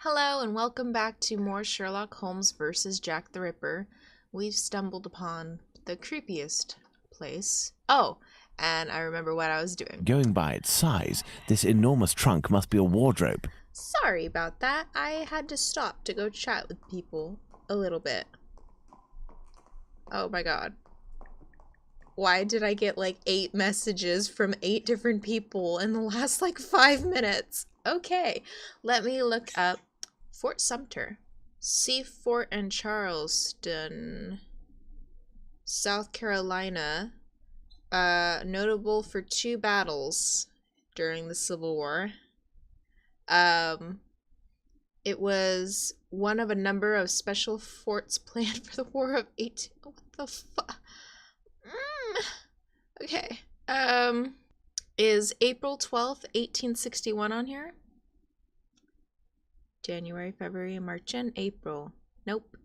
Hello and welcome back to more Sherlock Holmes versus Jack the Ripper. We've stumbled upon the creepiest place. Oh, and I remember what I was doing. Going by its size, this enormous trunk must be a wardrobe. Sorry about that. I had to stop to go chat with people a little bit. Oh my god. Why did I get like 8 messages from 8 different people in the last like 5 minutes? Okay, let me look up Fort Sumter. Sea Fort in Charleston, South Carolina. Notable for 2 battles during the Civil War. It was one of a number of special forts planned for the War of 18... What the fuck? Okay. Is April 12th, 1861 on here? January, February, March, and April. Nope.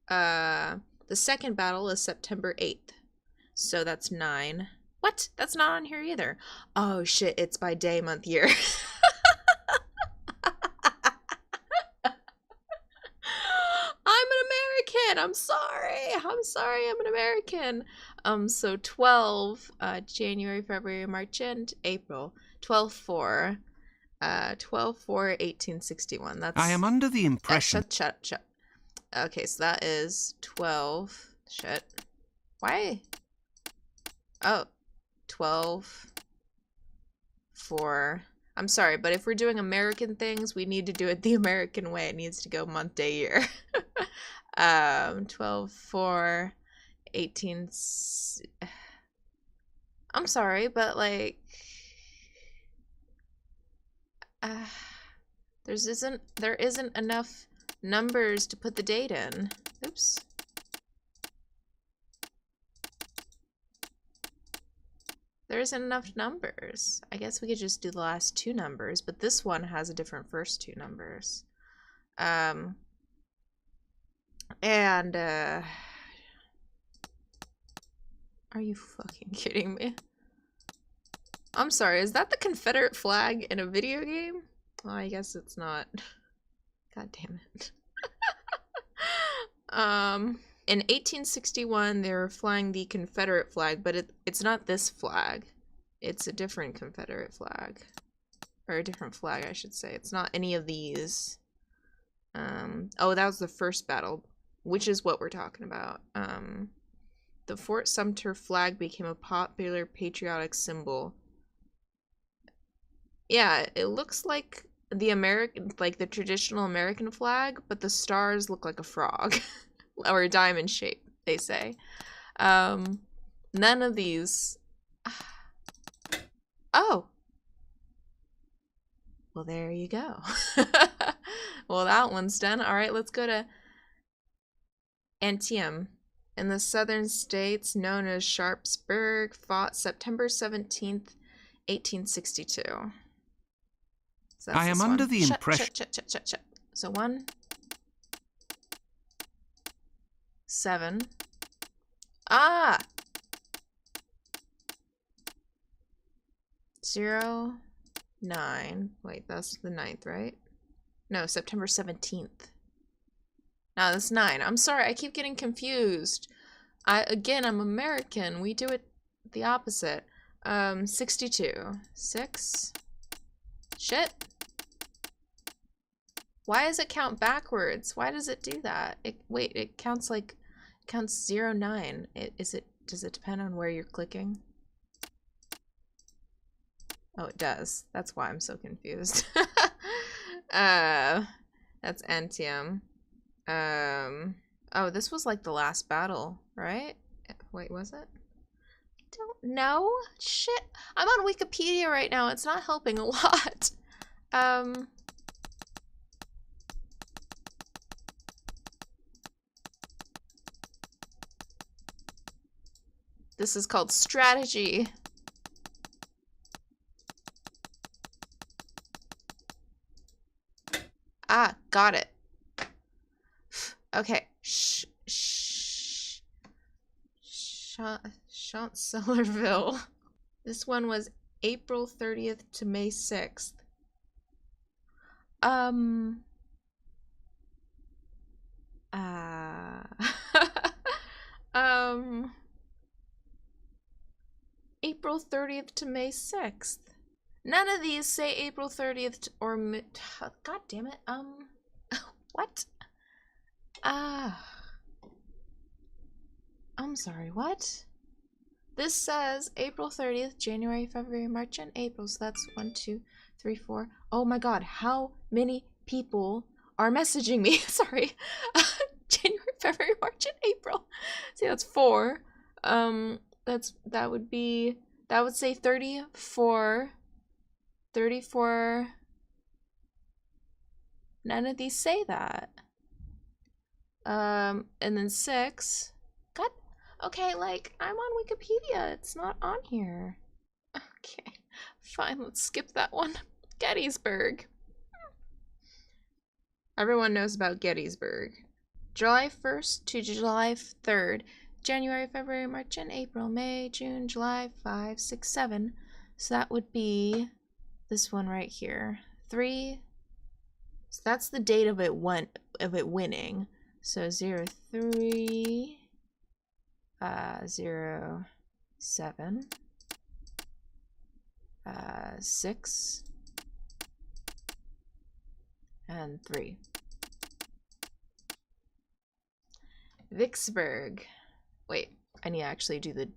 The second battle is September 8th. So that's 9. What? That's not on here either. Oh shit, it's by day, month, year. I'm an American. I'm sorry. I'm an American. So 12, January, February, March, and April. 12/4. 12/4/1861. That's. I am under the impression. Shut. Okay, so that is 12. Shit. Why? Oh, 12/4. I'm sorry, but if we're doing American things, we need to do it the American way. It needs to go month, day, year. 12/4/18. I'm sorry, but like, there isn't enough numbers to put the date in. Oops. There isn't enough numbers. I guess we could just do the last 2 numbers, but this one has a different first 2 numbers. Are you fucking kidding me? I'm sorry, is that the Confederate flag in a video game? Well, I guess it's not. God damn it. In 1861, they were flying the Confederate flag, but it's not this flag. It's a different Confederate flag. Or a different flag, I should say. It's not any of these. Oh, that was the first battle, which is what we're talking about. The Fort Sumter flag became a popular patriotic symbol. Yeah, it looks like the the traditional American flag, but the stars look like a frog. Or a diamond shape, they say. None of these. Oh. Well, there you go. Well, that one's done. All right, let's go to Antietam. In the southern states, known as Sharpsburg, fought September 17th, 1862. So I am under the impression. Shut. So 1, 7. Ah! 0, 9. Wait, that's the 9th, right? No, September 17th. No, that's 9. I'm sorry, I keep getting confused. I'm American. We do it the opposite. 62. 6. Shit. Why does it count backwards? Why does it do that? Wait, it counts 0, 9. Does it depend on where you're clicking? Oh, it does. That's why I'm so confused. That's Antietam. Oh, this was like the last battle, right? Wait, was it? I don't know. Shit. I'm on Wikipedia right now. It's not helping a lot. This is called strategy. Ah, got it. Okay. Chancellorsville. This one was April 30th to May 6th. Um, uh, um, April 30th to May 6th. None of these say April 30th or God damn it. What? I'm sorry, what? This says April 30th, January, February, March, and April. So that's 1, 2, 3, 4. Oh my god, how many people are messaging me? Sorry. January, February, March, and April. See, that's 4. That would say 34. 34. None of these say that. And then 6. God. Okay, like, I'm on Wikipedia. It's not on here. Okay. Fine, let's skip that one. Gettysburg. Everyone knows about Gettysburg. July 1st to July 3rd. January, February, March, and April. May, June, July, 5, 6, 7. So that would be this one right here. 3. So that's the date of it winning. So 03, 07, 6, and 3. Vicksburg. Wait, I need to actually do the...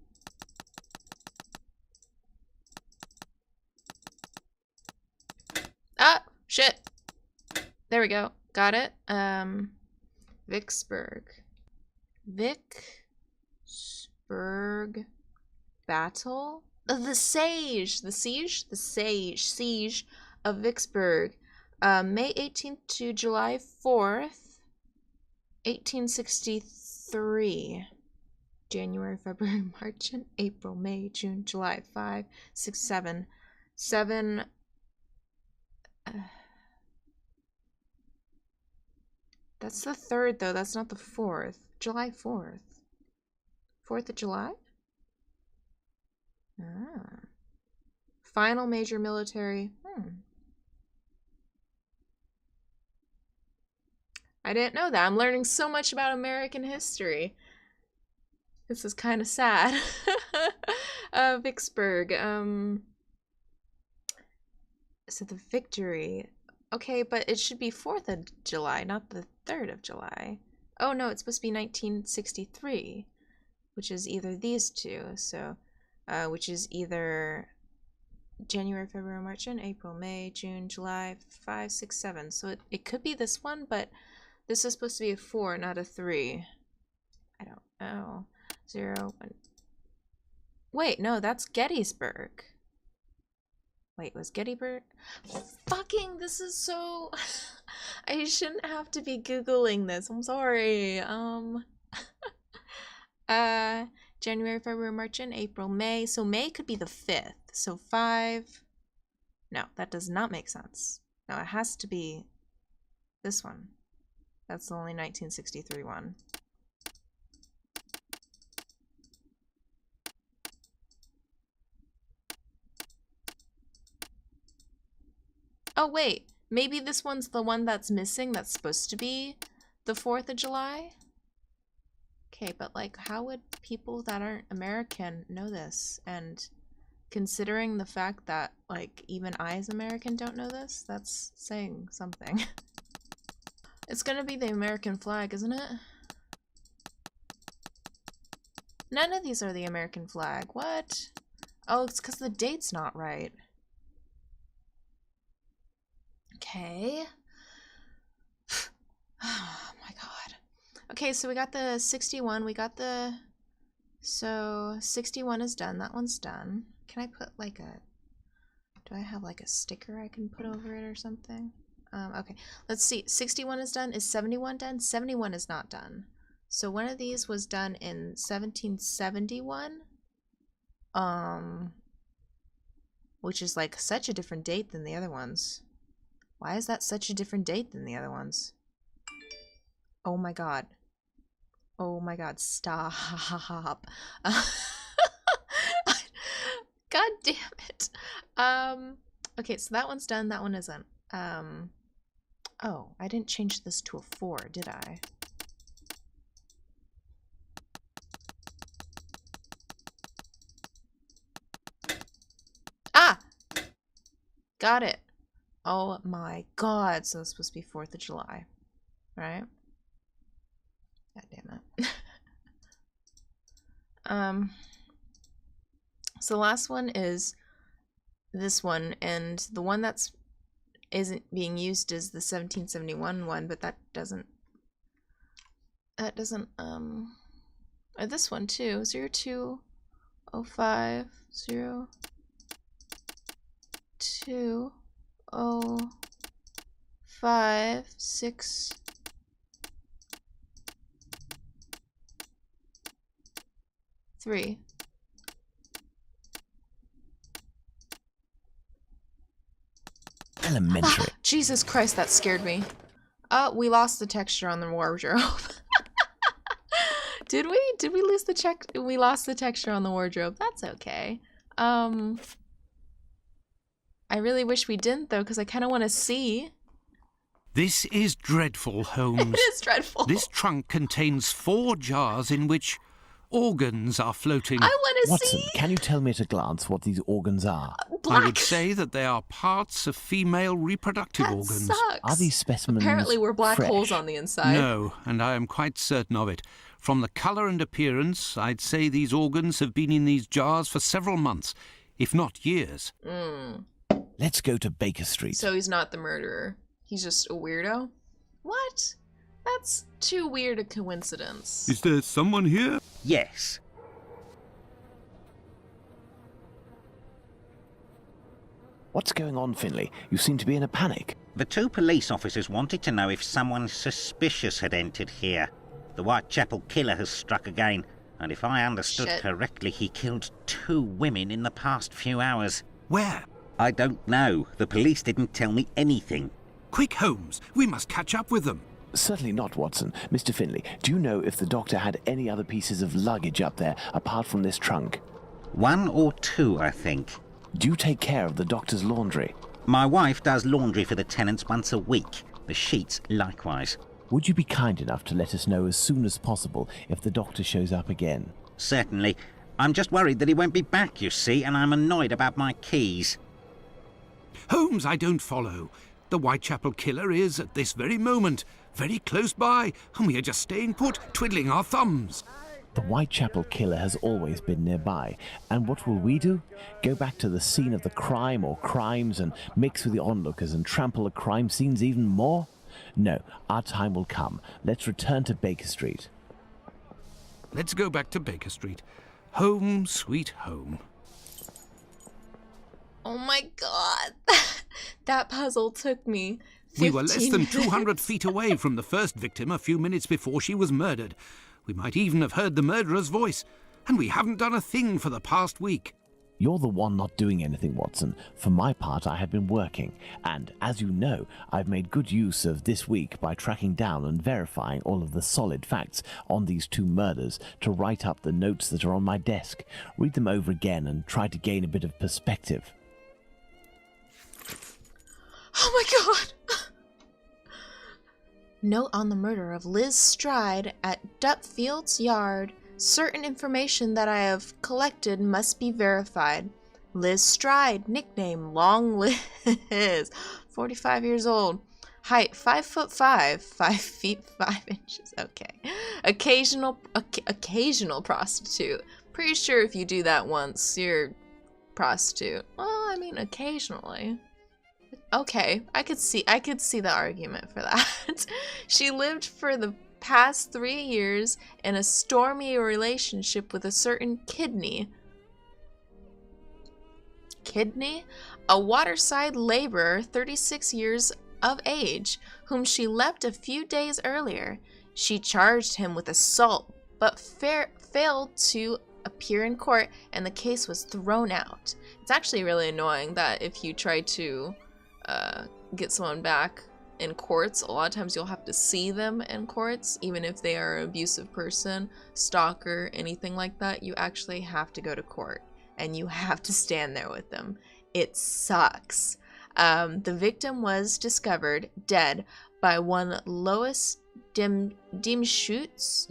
Ah, shit. There we go. Got it. Vicksburg. Vicksburg battle? The siege. The siege? The siege of Vicksburg. May 18th to July 4th, 1863. January, February, March, and April. May, June, July. 5, 6, 7. 7. That's the 3rd, though. That's not the 4th. July 4th. 4th of July? Ah. Final major military. I didn't know that. I'm learning so much about American history. This is kind of sad. Vicksburg. So the victory. Okay, but it should be 4th of July, not the 3rd of July. Oh no, it's supposed to be 1963, which is either these two. So, which is either January, February, March, and April, May, June, July, 5, 6, 7. So it could be this one, but this is supposed to be a 4, not a 3. I don't know. 0, 1. Wait, no, that's Gettysburg. Wait, was Gettysburg? Fucking, this is so... I shouldn't have to be Googling this. I'm sorry. January, February, March, and April. May. So May could be the 5th. So 5... No, that does not make sense. No, it has to be this one. That's the only 1963 one. Oh, wait. Maybe this one's the one that's missing that's supposed to be the 4th of July? Okay, but like, how would people that aren't American know this? And considering the fact that, like, even I as American don't know this, that's saying something. It's gonna be the American flag, isn't it? None of these are the American flag. What? Oh, it's because the date's not right. Okay. Oh my god. Okay, so we got the 61. We got the... So, 61 is done. That one's done. Can I put like a... Do I have like a sticker I can put over it or something? Okay, let's see. 61 is done. Is 71 done? 71 is not done. So one of these was done in 1771. Which is like such a different date than the other ones. Why is that such a different date than the other ones? Oh my god. Oh my god, stop. God damn it. Okay, so that one's done, that one isn't. Oh, I didn't change this to a 4, did I? Ah! Got it. Oh my god, so it's supposed to be 4th of July, right? God damn it. So the last one is this one, and the one that's isn't being used is the 1771 one, but that doesn't or this one too. 0205 0205 6 3. Elementary. Jesus Christ, that scared me. We lost the texture on the wardrobe. Did we? Did we lose the check? We lost the texture on the wardrobe. That's okay. I really wish we didn't though, because I kind of want to see. This is dreadful, Holmes. It is dreadful. This trunk contains 4 jars in which organs are floating. I want to Watson, see. can you tell me at a glance what these organs are? Black. I would say that they are parts of female reproductive That organs. sucks. Are these specimens Apparently we're black fresh? holes on the inside. No, and I am quite certain of it. From the colour and appearance, I'd say these organs have been in these jars for several months, if not years. Let's go to Baker Street. So he's not the murderer. He's just a weirdo? What? That's too weird a coincidence. Is there someone here? Yes. What's going on, Finley? You seem to be in a panic. The 2 police officers wanted to know if someone suspicious had entered here. The Whitechapel killer has struck again, and if I understood Shit. correctly, he killed 2 women in the past few hours. Where? I don't know. The police didn't tell me anything. Quick, Holmes. We must catch up with them. Certainly not, Watson. Mr. Finley, do you know if the doctor had any other pieces of luggage up there apart from this trunk? 1 or 2, I think. Do you take care of the doctor's laundry? My wife does laundry for the tenants once a week. The sheets likewise. Would you be kind enough to let us know as soon as possible if the doctor shows up again? Certainly. I'm just worried that he won't be back, you see, and I'm annoyed about my keys. Holmes, I don't follow. The Whitechapel killer is, at this very moment, very close by, and we are just staying put, twiddling our thumbs. The Whitechapel killer has always been nearby, and what will we do? Go back to the scene of the crime or crimes and mix with the onlookers and trample the crime scenes even more? No, our time will come. Let's return to Baker Street. Let's go back to Baker Street. Home, sweet home. Oh my god. That puzzle took me 15 We were less than minutes. 200 feet away from the first victim a few minutes before she was murdered. We might even have heard the murderer's voice, and we haven't done a thing for the past week. You're the one not doing anything, Watson. For my part, I have been working, and as you know, I've made good use of this week by tracking down and verifying all of the solid facts on these 2 murders to write up the notes that are on my desk, read them over again, and try to gain a bit of perspective. Oh my god. Note on the murder of Liz Stride at Dupfield's yard. Certain information that I have collected must be verified. Liz Stride, nickname Long Liz, 45 years old. Height 5'5", 5 feet 5 inches. Okay. Occasional prostitute. Pretty sure if you do that once, you're prostitute. Well, I mean, occasionally. Okay, I could see the argument for that. She lived for the past 3 years in a stormy relationship with a certain Kidney, a waterside laborer, 36 years of age, whom she left a few days earlier. She charged him with assault, but failed to appear in court, and the case was thrown out. It's actually really annoying that if you try to get someone back in courts, a lot of times you'll have to see them in courts, even if they are an abusive person, stalker, anything like that. You actually have to go to court, and you have to stand there with them. It sucks. The victim was discovered dead by one Lois Dimschutz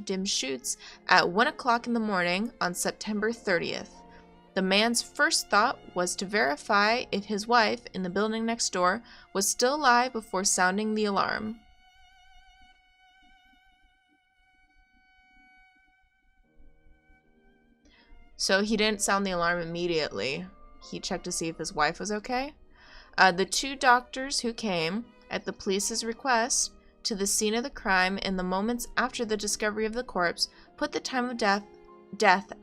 at 1 o'clock in the morning on September 30th. The man's first thought was to verify if his wife, in the building next door, was still alive before sounding the alarm. So he didn't sound the alarm immediately. He checked to see if his wife was okay. The two doctors who came, at the police's request, to the scene of the crime in the moments after the discovery of the corpse, put the time of death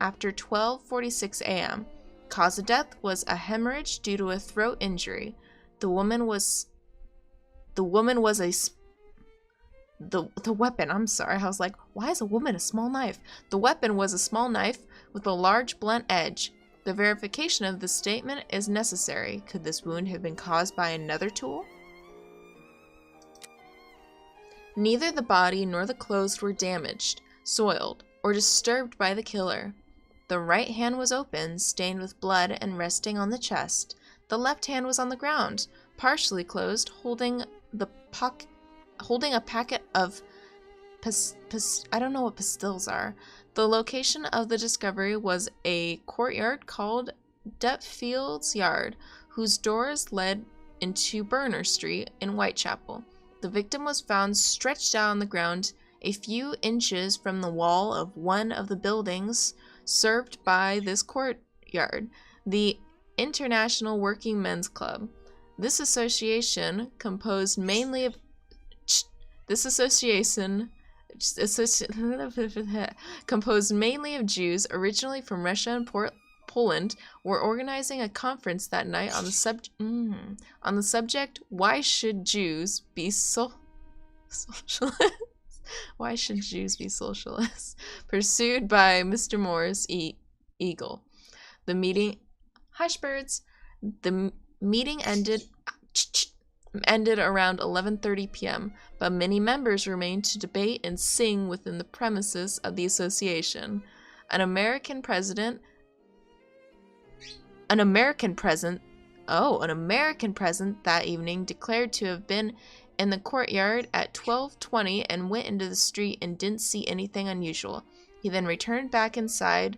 after 12:46 a.m. Cause of death was a hemorrhage due to a throat injury. The weapon, I'm sorry, I was like, why is a woman a small knife? The weapon was a small knife with a large blunt edge. The verification of this statement is necessary. Could this wound have been caused by another tool? Neither the body nor the clothes were damaged, soiled, or disturbed by the killer. The right hand was open, stained with blood and resting on the chest. The left hand was on the ground, partially closed, holding a packet of I don't know what pastilles are. The location of the discovery was a courtyard called Deptfield's Yard, whose doors led into Burner Street in Whitechapel. The victim was found stretched out on the ground a few inches from the wall of one of the buildings served by this courtyard, the International Working Men's Club. This association composed mainly of Jews originally from Russia and Poland, were organizing a conference that night on the subject "Why should Jews be socialists?" Why should Jews be socialists? Pursued by Mr. Morris Eagle. The meeting, hush birds. The meeting ended around 11:30 p.m., but many members remained to debate and sing within the premises of the association. An American present that evening declared to have been in the courtyard at 12:20 and went into the street and didn't see anything unusual. He then returned back inside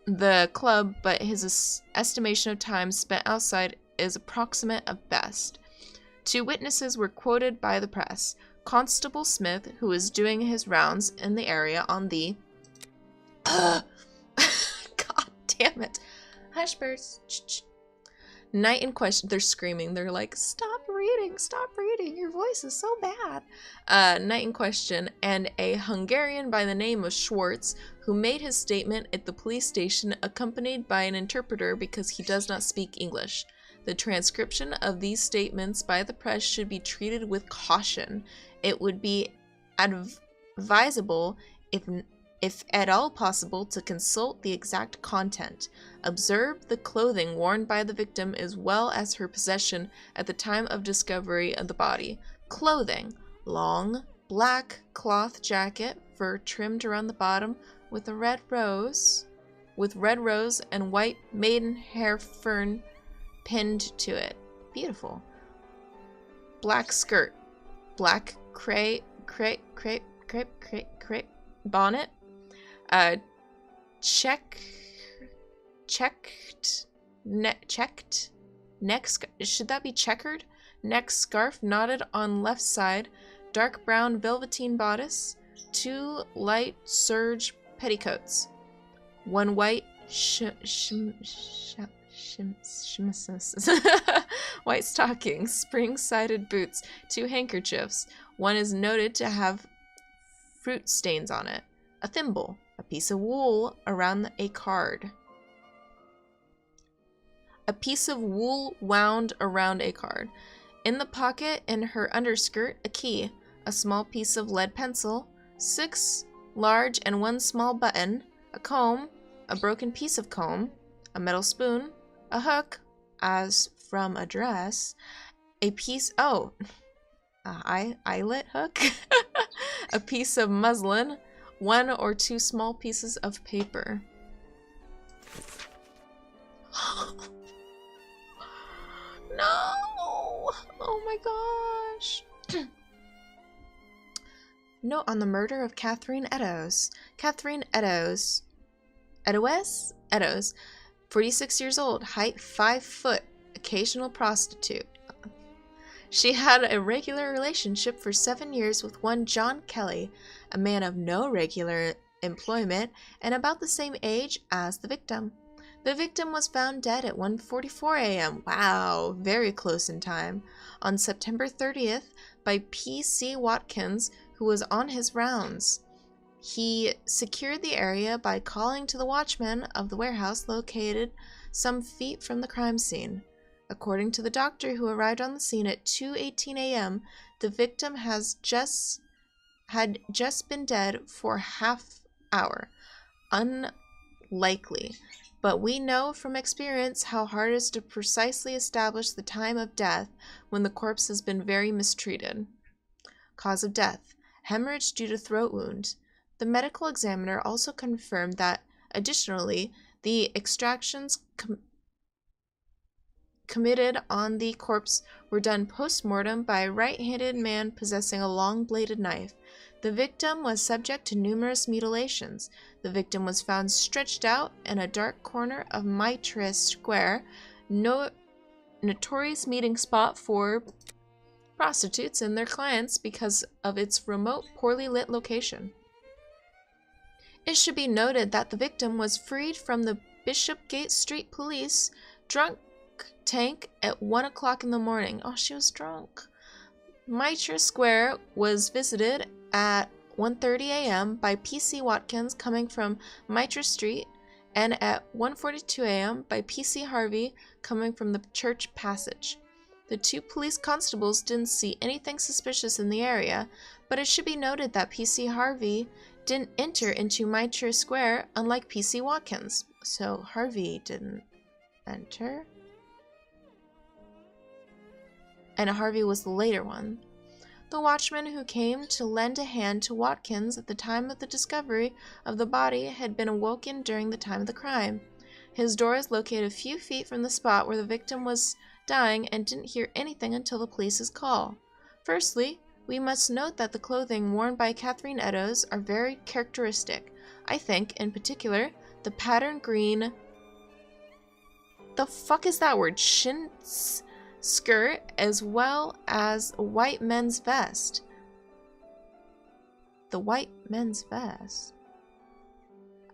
the club, but his estimation of time spent outside is approximate at best. Two witnesses were quoted by the press. Constable Smith, who was doing his rounds in the area on the God damn it. Hush birds. Night in question. They're screaming. They're like, stop reading. Your voice is so bad. Night in question, and a Hungarian by the name of Schwartz, who made his statement at the police station accompanied by an interpreter because he does not speak English. The transcription of these statements by the press should be treated with caution. It would be advisable, if at all possible, to consult the exact content. Observe the clothing worn by the victim as well as her possession at the time of discovery of the body. Clothing: long, black cloth jacket, fur trimmed around the bottom with a red rose, and white maidenhair fern pinned to it. Beautiful. Black skirt, black crepe bonnet, checked neck, should that be checkered? Neck scarf knotted on left side, dark brown velveteen bodice, two light serge petticoats, one white white stockings, spring-sided boots, two handkerchiefs. One is noted to have fruit stains on it. A thimble, a piece of wool around a card. A piece of wool wound around a card. In the pocket in her underskirt, a key, a small piece of lead pencil, 6 large and 1 small button, a comb, a broken piece of comb, a metal spoon, a hook, as from a dress, a piece, eyelet hook, a piece of muslin, 1 or 2 small pieces of paper. No! Oh my gosh. Note on the murder of Catherine Eddowes. Catherine Eddowes, 46 years old, height 5 foot, occasional prostitute. She had a regular relationship for 7 years with one John Kelly, a man of no regular employment and about the same age as the victim. The victim was found dead at 1:44 a.m. Wow, very close in time. On September 30th by P.C. Watkins, who was on his rounds. He secured the area by calling to the watchman of the warehouse located some feet from the crime scene. According to the doctor who arrived on the scene at 2:18 a.m., the victim had just been dead for half hour. Unlikely, but we know from experience how hard it is to precisely establish the time of death when the corpse has been very mistreated. Cause of death: hemorrhage due to throat wound. The medical examiner also confirmed that, additionally, the extractions committed on the corpse were done post-mortem by a right-handed man possessing a long-bladed knife. The victim was subject to numerous mutilations. The victim was found stretched out in a dark corner of Mitre Square, notorious meeting spot for prostitutes and their clients because of its remote, poorly lit location. It should be noted that the victim was freed from the Bishopgate Street Police drunk tank at 1 o'clock in the morning. Oh, she was drunk. Mitre Square was visited at 1:30 a.m. by P.C. Watkins coming from Mitre Street, and at 1:42 a.m. by P.C. Harvey coming from the Church Passage. The two police constables didn't see anything suspicious in the area, but it should be noted that P.C. Harvey didn't enter into Mitre Square, unlike P.C. Watkins. So Harvey didn't enter? And Harvey was the later one. The watchman who came to lend a hand to Watkins at the time of the discovery of the body had been awoken during the time of the crime. His door is located a few feet from the spot where the victim was dying and didn't hear anything until the police's call. Firstly, we must note that the clothing worn by Catherine Eddowes are very characteristic. I think, in particular, the pattern green... The fuck is that word? Chintz skirt, as well as a white men's vest. The white men's vest?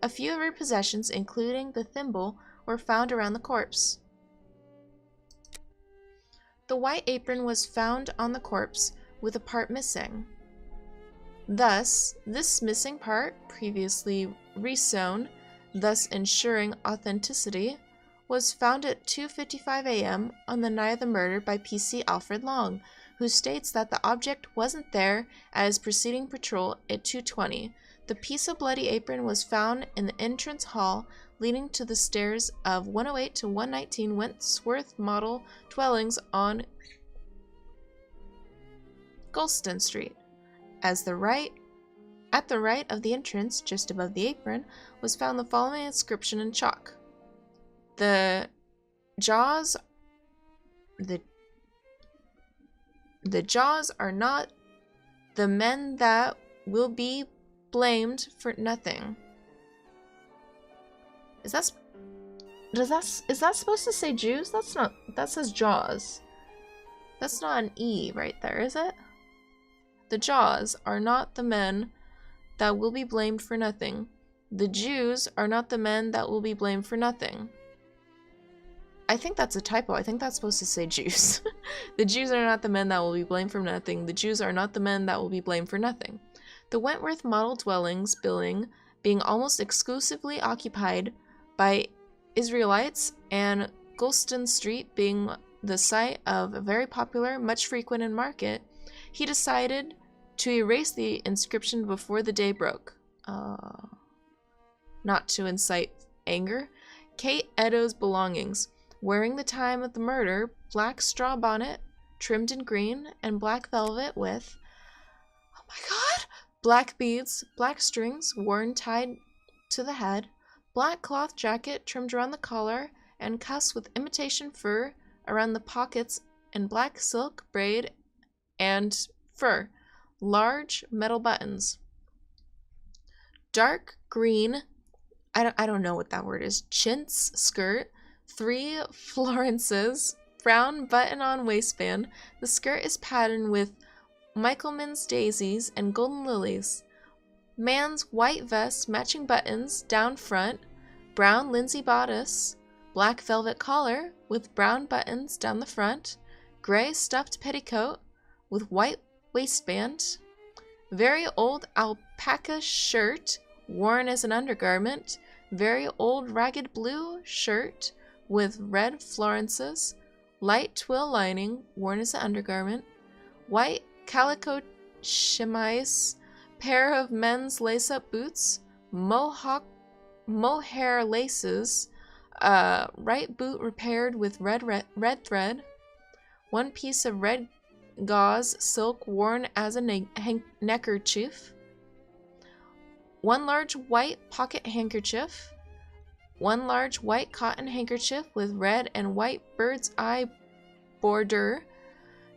A few of her possessions, including the thimble, were found around the corpse. The white apron was found on the corpse, with a part missing. Thus, this missing part, previously resewn, thus ensuring authenticity, was found at 2:55 a.m. on the night of the murder by P.C. Alfred Long, who states that the object wasn't there at his preceding patrol at 2:20. The piece of bloody apron was found in the entrance hall leading to the stairs of 108 to 119 Wentworth Model dwellings on Gulston Street. At the right of the entrance, just above the apron, was found the following inscription in chalk. The jaws are not the men that will be blamed for nothing. Is that supposed to say Jews? That says jaws. That's not an E right there, is it? The jaws are not the men that will be blamed for nothing. The Jews are not the men that will be blamed for nothing. I think that's a typo. I think that's supposed to say Jews. The Jews are not the men that will be blamed for nothing. The Jews are not the men that will be blamed for nothing. The Wentworth Model Dwellings building being almost exclusively occupied by Israelites, and Gulston Street being the site of a very popular, much frequented market, he decided to erase the inscription before the day broke. Not to incite anger. Kate Eddowes' belongings. Wearing the time of the murder, black straw bonnet, trimmed in green, and black velvet with, oh my god, black beads, black strings worn tied to the head, black cloth jacket trimmed around the collar, and cuffs with imitation fur around the pockets, and black silk braid and Fur. Large metal buttons. Dark green, I don't know what that word is, chintz skirt. 3 florences. Brown button-on waistband. The skirt is patterned with Michaelman's daisies and golden lilies. Man's white vest, matching buttons, down front. Brown linsey bodice. Black velvet collar with brown buttons down the front. Gray stuffed petticoat with white waistband. Very old alpaca shirt worn as an undergarment. Very old ragged blue shirt with red florences. Light twill lining worn as an undergarment. White calico chemise. Pair of men's lace-up boots. Mohair laces. Right boot repaired with red thread. 1 piece of red gauze silk worn as a neckerchief. 1 large white pocket handkerchief. 1 large white cotton handkerchief with red and white bird's eye border.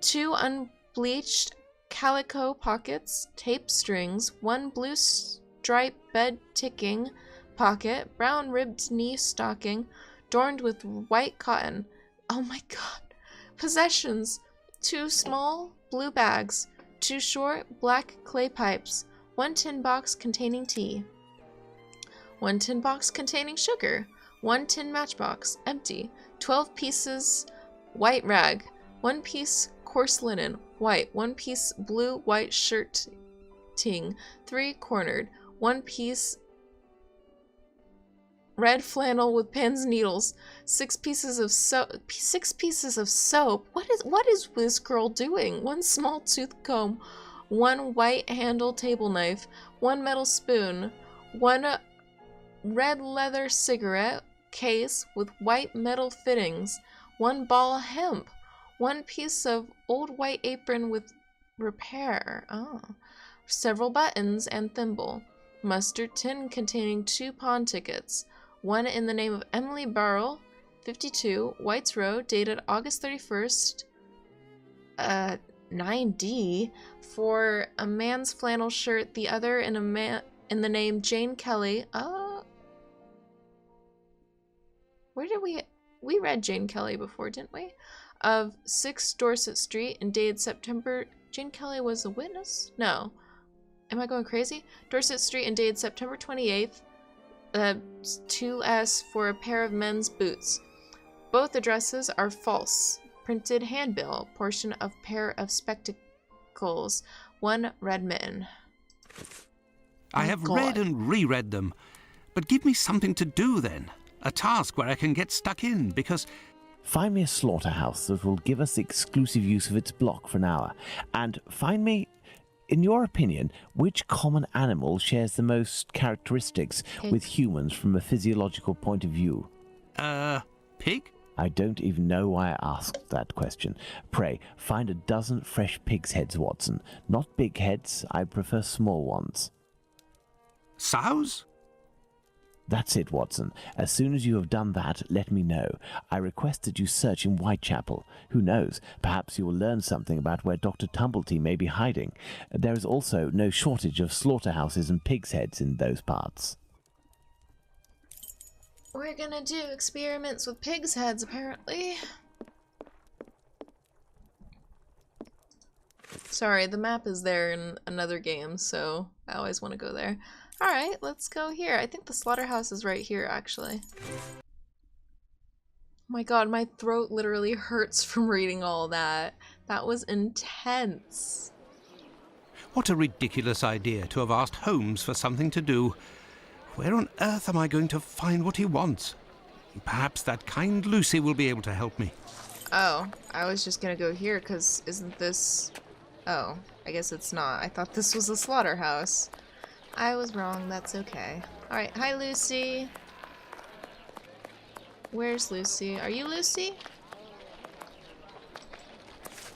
2 unbleached calico pockets, tape strings. 1 blue striped bed ticking pocket, brown ribbed knee stocking, adorned with white cotton. Oh my god. Possessions. 2 small blue bags. 2 short black clay pipes. 1 tin box containing tea. 1 tin box containing sugar. 1 tin matchbox, empty. 12 pieces white rag. 1 piece coarse linen, white. 1 piece blue-white shirting, 3 cornered. 1 piece red flannel with pins and needles. 6 pieces of soap. 6 pieces of soap. What is this girl doing? 1 small tooth comb. 1 white handled table knife. 1 metal spoon. 1 red leather cigarette case with white metal fittings. 1 ball hemp. 1 piece of old white apron with repair. Oh. Several buttons and thimble. Mustard tin containing 2 pawn tickets. 1 in the name of Emily Barrell, 52, Whites Road, dated August 31st, 9D, for a man's flannel shirt. The other in the name Jane Kelly. Where did we read Jane Kelly before, didn't we? Of 6 Dorset Street and dated September. Jane Kelly was a witness? No. Am I going crazy? Dorset Street and dated September 28th. 2S for a pair of men's boots. Both addresses are false. Printed handbill. Portion of pair of spectacles. 1 red mitten. I have read and reread them. But give me something to do then. A task where I can get stuck in, because... Find me a slaughterhouse that will give us exclusive use of its block for an hour. And find me, in your opinion, which common animal shares the most characteristics with humans from a physiological point of view? Pig? I don't even know why I asked that question. Pray, find a dozen fresh pig's heads, Watson. Not big heads, I prefer small ones. Sows? That's it, Watson. As soon as you have done that, let me know. I request that you search in Whitechapel. Who knows? Perhaps you will learn something about where Dr. Tumblety may be hiding. There is also no shortage of slaughterhouses and pigs' heads in those parts. We're gonna do experiments with pigs' heads, apparently. Sorry, the map is there in another game, so I always want to go there. Alright, let's go here. I think the slaughterhouse is right here, actually. Oh my god, my throat literally hurts from reading all that. That was intense. What a ridiculous idea to have asked Holmes for something to do. Where on earth am I going to find what he wants? Perhaps that kind Lucy will be able to help me. Oh, I was just gonna go here, because isn't this... Oh, I guess it's not. I thought this was a slaughterhouse. I was wrong, that's okay. Alright, hi Lucy. Where's Lucy? Are you Lucy?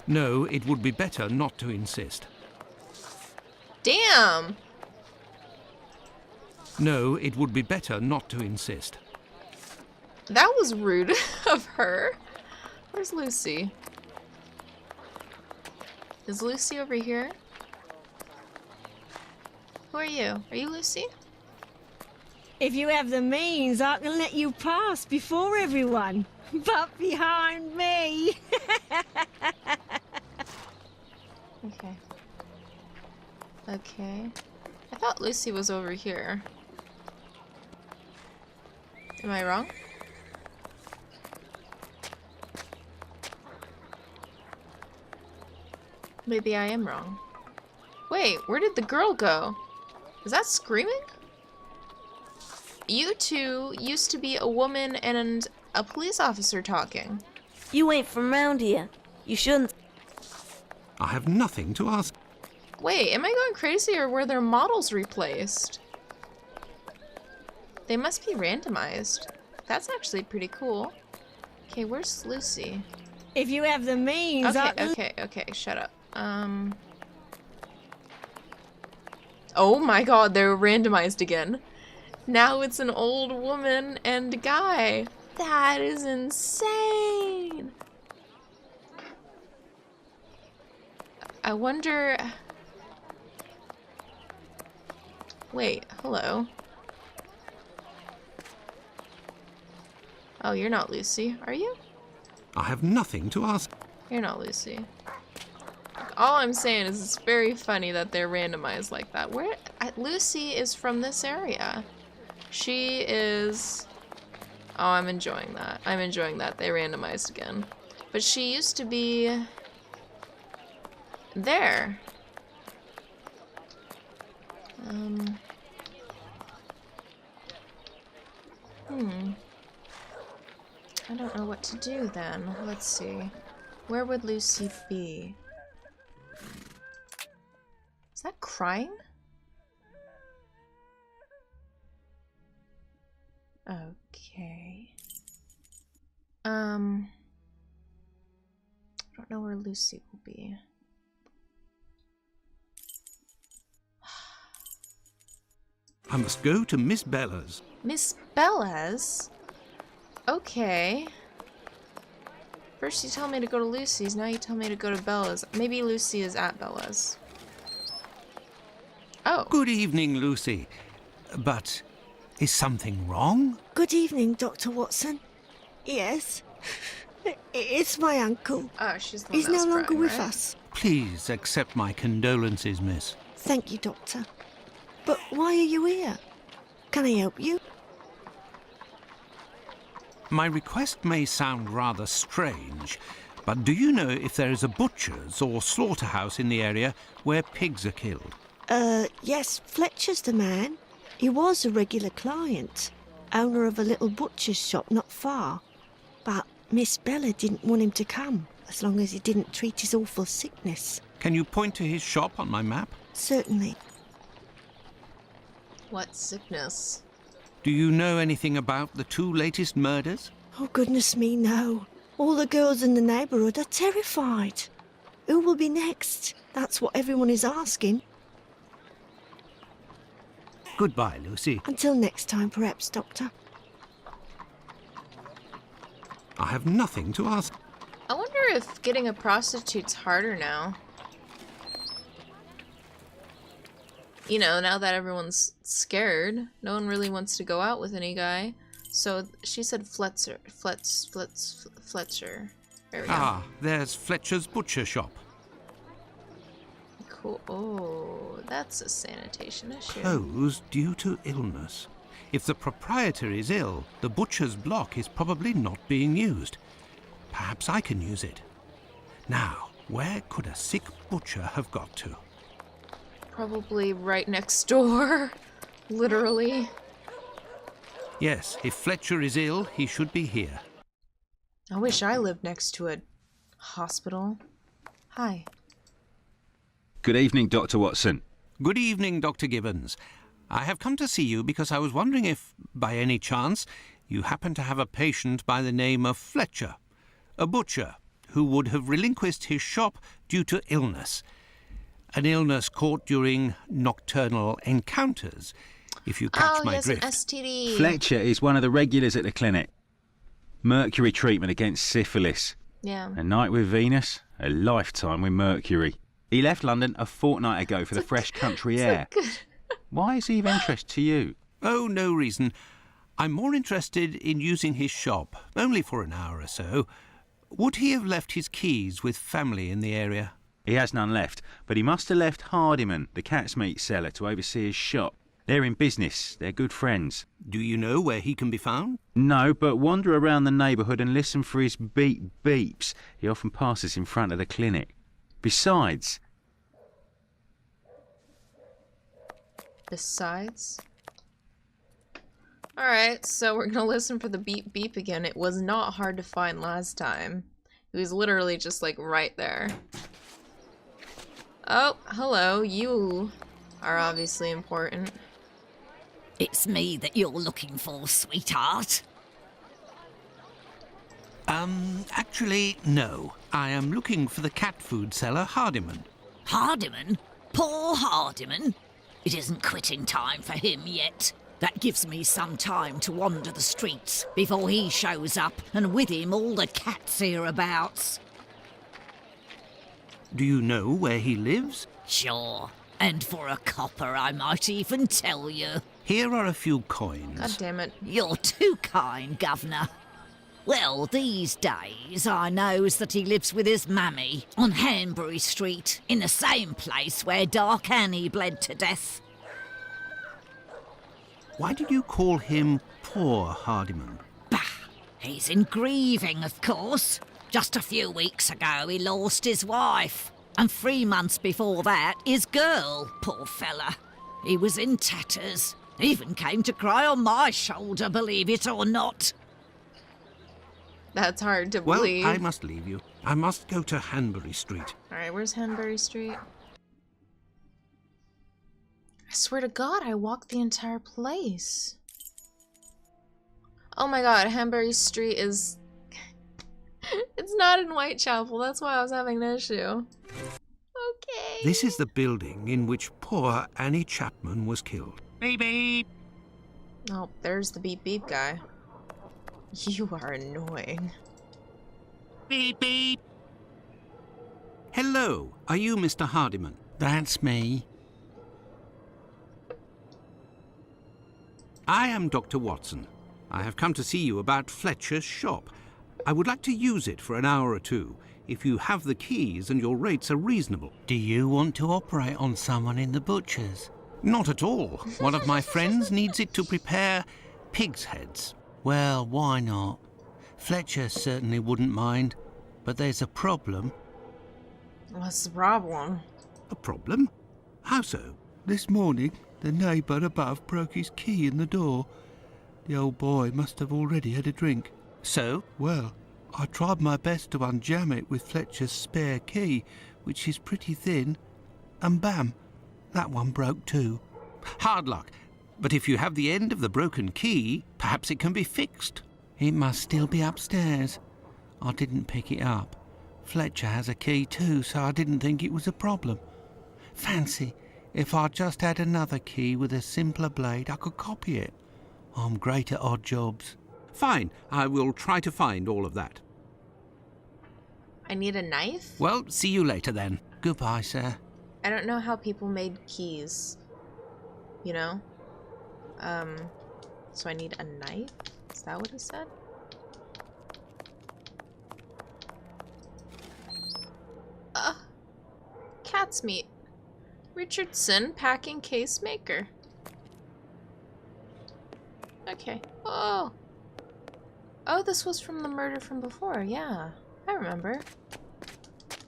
No, it would be better not to insist. Damn! No, it would be better not to insist. That was rude of her. Where's Lucy? Is Lucy over here? Who are you? Are you Lucy? If you have the means, I can let you pass before everyone. But behind me. Okay. Okay. I thought Lucy was over here. Am I wrong? Maybe I am wrong. Wait, where did the girl go? Is that screaming? You two used to be a woman and a police officer talking. You ain't from round here. You shouldn't. I have nothing to ask. Wait, am I going crazy or were their models replaced? They must be randomized. That's actually pretty cool. Okay, where's Lucy? If you have the means, I can... Okay, shut up. Oh my god, they're randomized again. Now it's an old woman and a guy. That is insane. I wonder... Wait, hello. Oh, you're not Lucy, are you? I have nothing to ask. You're not Lucy. All I'm saying is it's very funny that they're randomized like that. Lucy is from this area. She is... Oh, I'm enjoying that. I'm enjoying that they randomized again. But she used to be... there. I don't know what to do then. Let's see. Where would Lucy be? Is that crying? Okay. I don't know where Lucy will be. I must go to Miss Bella's. Miss Bella's? Okay. First you tell me to go to Lucy's, now you tell me to go to Bella's. Maybe Lucy is at Bella's. Oh. Good evening, Lucy. But is something wrong? Good evening, Dr. Watson. Yes. It's my uncle. Oh, she's the one He's that was no longer crying, with right? us. Please accept my condolences, miss. Thank you, Doctor. But why are you here? Can I help you? My request may sound rather strange, but do you know if there is a butcher's or slaughterhouse in the area where pigs are killed? Yes, Fletcher's the man. He was a regular client, owner of a little butcher's shop not far. But Miss Bella didn't want him to come, as long as he didn't treat his awful sickness. Can you point to his shop on my map? Certainly. What sickness? Do you know anything about the two latest murders? Oh, goodness me, no. All the girls in the neighbourhood are terrified. Who will be next? That's what everyone is asking. Goodbye, Lucy. Until next time, perhaps, Doctor. I have nothing to ask. I wonder if getting a prostitute's harder now. You know, now that everyone's scared, no one really wants to go out with any guy. So she said Fletcher. There we go. Ah, there's Fletcher's butcher shop. Cool. Oh, that's a sanitation issue. Closed due to illness. If the proprietor is ill, the butcher's block is probably not being used. Perhaps I can use it. Now, where could a sick butcher have got to? Probably right next door. Literally. Yes, if Fletcher is ill, he should be here. I wish I lived next to a hospital. Hi. Good evening, Dr. Watson. Good evening, Dr. Gibbons. I have come to see you because I was wondering if, by any chance, you happen to have a patient by the name of Fletcher, a butcher who would have relinquished his shop due to illness. An illness caught during nocturnal encounters, if you catch my drift. Oh, yes, an STD. Fletcher is one of the regulars at the clinic. Mercury treatment against syphilis. Yeah. A night with Venus, a lifetime with Mercury. He left London a fortnight ago for the fresh country air. Why is he of interest to you? Oh, no reason. I'm more interested in using his shop, only for an hour or so. Would he have left his keys with family in the area? He has none left, but he must have left Hardiman, the cat's meat seller, to oversee his shop. They're in business. They're good friends. Do you know where he can be found? No, but wander around the neighbourhood and listen for his beep beeps. He often passes in front of the clinic. Besides... Alright, so we're gonna listen for the beep beep again. It was not hard to find last time. It was literally just like right there. Oh, hello. You are obviously important. It's me that you're looking for, sweetheart. Actually, no. I am looking for the cat food seller, Hardiman. Hardiman? Poor Hardiman. It isn't quitting time for him yet. That gives me some time to wander the streets before he shows up, and with him all the cats hereabouts. Do you know where he lives? Sure. And for a copper, I might even tell you. Here are a few coins. God damn it. You're too kind, Governor. Well, these days I knows that he lives with his mammy on Hanbury Street, in the same place where Dark Annie bled to death. Why did you call him poor Hardiman? Bah! He's in grieving, of course. Just a few weeks ago he lost his wife. And 3 months before that, his girl, poor fella. He was in tatters. Even came to cry on my shoulder, believe it or not. That's hard to Well, believe. I must leave you. I must go to Hanbury Street. Alright, where's Hanbury Street? I swear to God, I walked the entire place. Oh my God, Hanbury Street is... It's not in Whitechapel, that's why I was having an issue. Okay. This is the building in which poor Annie Chapman was killed. Beep beep. Oh, there's the beep beep guy. You are annoying. Beep beep. Hello, are you Mr. Hardiman? That's me. I am Dr. Watson. I have come to see you about Fletcher's shop. I would like to use it for an hour or two, if you have the keys and your rates are reasonable. Do you want to operate on someone in the butcher's? Not at all. One of my friends needs it to prepare pig's heads. Well, why not? Fletcher certainly wouldn't mind, but there's a problem. What's the problem? A problem? How so? This morning, the neighbour above broke his key in the door. The old boy must have already had a drink. So? Well, I tried my best to unjam it with Fletcher's spare key, which is pretty thin, and bam, that one broke too. Hard luck. But if you have the end of the broken key, perhaps it can be fixed. It must still be upstairs. I didn't pick it up. Fletcher has a key too, so I didn't think it was a problem. Fancy, if I just had another key with a simpler blade, I could copy it. I'm great at odd jobs. Fine, I will try to find all of that. I need a knife? Well, see you later then. Goodbye, sir. I don't know how people made keys. You know? So I need a knife? Is that what he said? Cat's meat. Richardson, packing case maker. Okay. Oh! Oh, this was from the murder from before, yeah. I remember.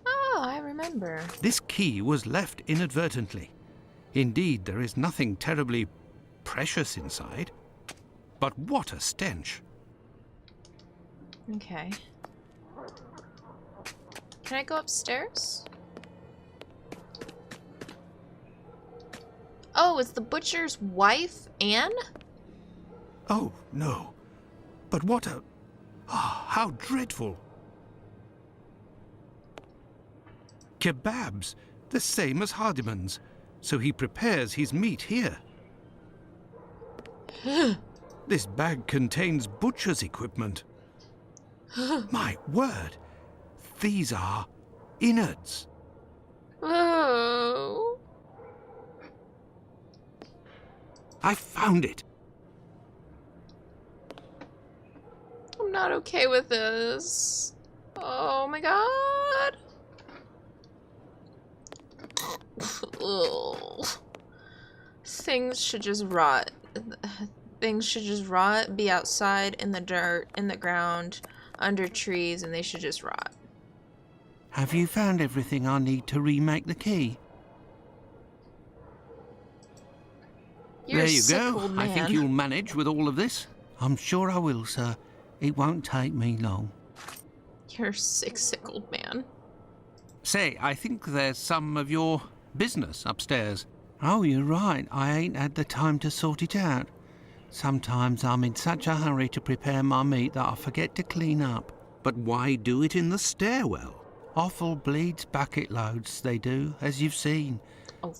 Oh, I remember. This key was left inadvertently. Indeed, there is nothing terribly precious inside. But what a stench. Okay. Can I go upstairs? Oh, it's the butcher's wife, Anne? Oh, no. But what a... Ah, how dreadful. Kebabs, the same as Hardiman's. So he prepares his meat here. This bag contains butcher's equipment. My word, these are innards. Oh. I found it. I'm not okay with this. Oh my god. Ugh. Things should just rot. Things should just rot, be outside in the dirt, in the ground, under trees, and they should just rot. Have you found everything I need to remake the key? You're There a you sick go. old I man. think you'll manage with all of this. I'm sure I will, sir. It won't take me long. You're a sick old man. Say, I think there's some of your business upstairs. Oh, you're right. I ain't had the time to sort it out. Sometimes I'm in such a hurry to prepare my meat that I forget to clean up. But why do it in the stairwell? Offal bleeds bucket loads, they do, as you've seen.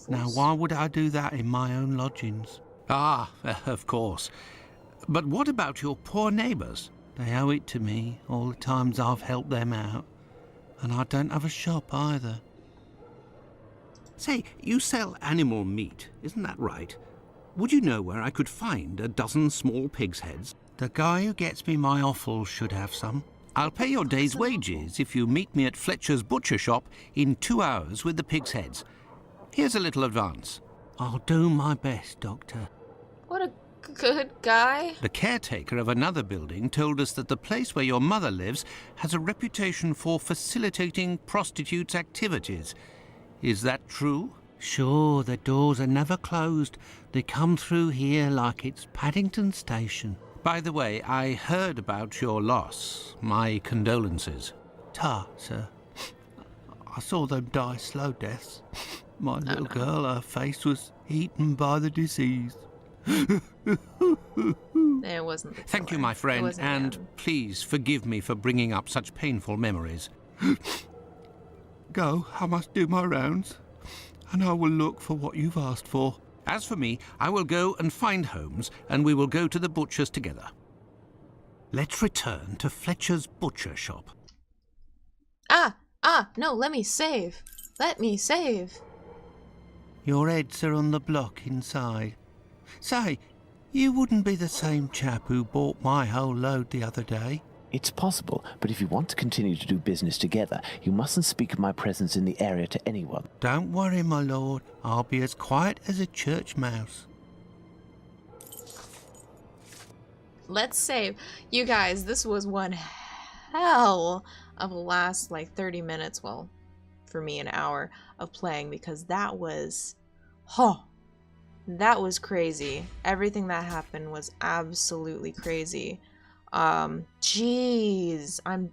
Now, why would I do that in my own lodgings? Ah, of course. But what about your poor neighbours? They owe it to me, all the times I've helped them out. And I don't have a shop either. Say, you sell animal meat, isn't that right? Would you know where I could find a dozen small pig's heads? The guy who gets me my offal should have some. I'll pay your day's wages if you meet me at Fletcher's butcher shop in 2 hours with the pig's heads. Here's a little advance. I'll do my best, Doctor. What a good guy. The caretaker of another building told us that the place where your mother lives has a reputation for facilitating prostitutes' activities. Is that true? Sure, the doors are never closed. They come through here like it's Paddington Station. By the way, I heard about your loss. My condolences. Ta, sir. I saw them die slow deaths. My little girl, her face was eaten by the disease. It wasn't the Thank you, killer. my It friend, wasn't and him. please forgive me for bringing up such painful memories. Go, I must do my rounds, and I will look for what you've asked for. As for me, I will go and find Holmes, and we will go to the butcher's together. Let's return to Fletcher's butcher shop. No, let me save. Let me save. Your heads are on the block inside. Say, you wouldn't be the same chap who bought my whole load the other day. It's possible, but if you want to continue to do business together, you mustn't speak of my presence in the area to anyone. Don't worry, my lord. I'll be as quiet as a church mouse. Let's save. You guys, this was one hell of a last, like, 30 minutes. Well, for me, an hour of playing, because that was... that was crazy. Everything that happened was absolutely crazy. Jeez, I'm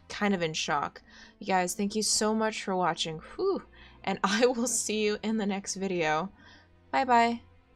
kind of in shock. You guys, thank you so much for watching. Whew. And I will see you in the next video. Bye bye.